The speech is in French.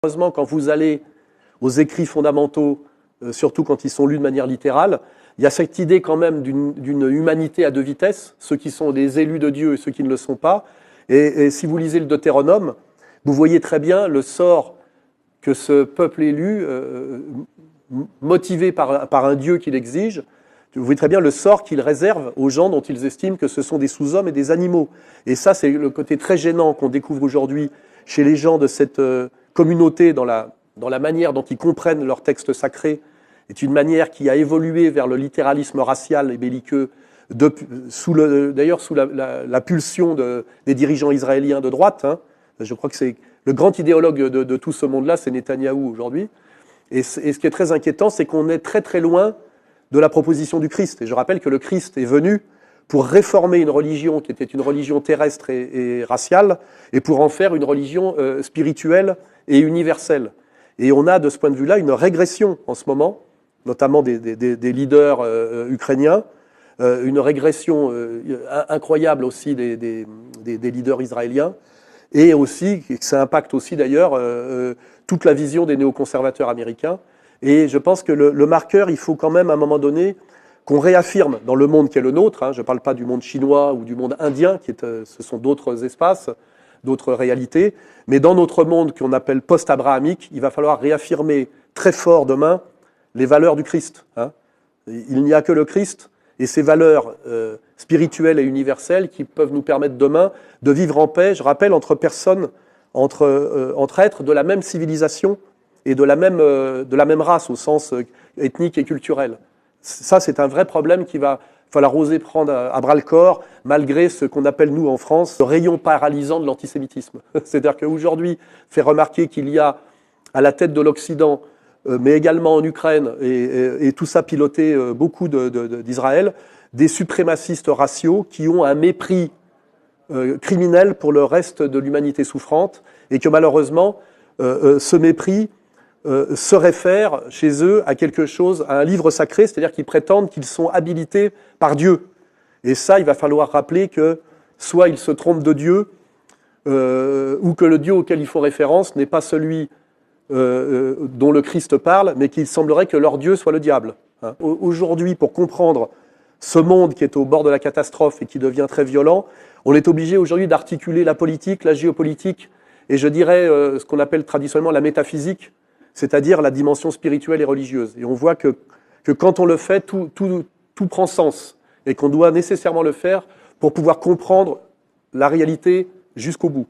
Malheureusement, quand vous allez aux écrits fondamentaux, surtout quand ils sont lus de manière littérale, il y a cette idée quand même d'une humanité à deux vitesses, ceux qui sont des élus de Dieu et ceux qui ne le sont pas. Et si vous lisez le Deutéronome, vous voyez très bien le sort que ce peuple élu, motivé par un Dieu qui l'exige, vous voyez très bien le sort qu'il réserve aux gens dont ils estiment que ce sont des sous-hommes et des animaux. Et ça, c'est le côté très gênant qu'on découvre aujourd'hui chez les gens de cette communauté dans la manière dont ils comprennent leurs textes sacrés. C'est une manière qui a évolué vers le littéralisme racial et belliqueux, d'ailleurs sous la pulsion des dirigeants israéliens de droite. Hein. Je crois que c'est le grand idéologue de tout ce monde-là, c'est Netanyahou aujourd'hui. Et ce qui est très inquiétant, c'est qu'on est très très loin de la proposition du Christ. Et je rappelle que le Christ est venu pour réformer une religion qui était une religion terrestre et raciale, et pour en faire une religion spirituelle et universelle. Et on a de ce point de vue-là une régression en ce moment, notamment des leaders ukrainiens, une régression incroyable aussi des leaders israéliens, et aussi, ça impacte aussi d'ailleurs toute la vision des néoconservateurs américains. Et je pense que le marqueur, il faut quand même à un moment donné qu'on réaffirme dans le monde qui est le nôtre, hein, je ne parle pas du monde chinois ou du monde indien, ce sont d'autres espaces, d'autres réalités, mais dans notre monde qu'on appelle post-abrahamique, il va falloir réaffirmer très fort demain les valeurs du Christ. Hein. Il n'y a que le Christ et ses valeurs spirituelles et universelles qui peuvent nous permettre demain de vivre en paix, je rappelle, entre personnes, entre êtres de la même civilisation et de la même race au sens ethnique et culturel. Ça, c'est un vrai problème qu'il va falloir oser prendre à bras-le-corps, malgré ce qu'on appelle, nous, en France, le rayon paralysant de l'antisémitisme. C'est-à-dire qu'aujourd'hui, fait remarquer qu'il y a, à la tête de l'Occident, mais également en Ukraine, et tout ça piloté beaucoup d'Israël, des suprémacistes raciaux qui ont un mépris criminel pour le reste de l'humanité souffrante, et que malheureusement, ce mépris se réfèrent chez eux à quelque chose, à un livre sacré, c'est-à-dire qu'ils prétendent qu'ils sont habilités par Dieu. Et ça, il va falloir rappeler que soit ils se trompent de Dieu, ou que le Dieu auquel ils font référence n'est pas celui dont le Christ parle, mais qu'il semblerait que leur Dieu soit le diable. Hein. Aujourd'hui, pour comprendre ce monde qui est au bord de la catastrophe et qui devient très violent, on est obligé aujourd'hui d'articuler la politique, la géopolitique, et je dirais ce qu'on appelle traditionnellement la métaphysique, c'est-à-dire la dimension spirituelle et religieuse. Et on voit que quand on le fait, tout prend sens, et qu'on doit nécessairement le faire pour pouvoir comprendre la réalité jusqu'au bout.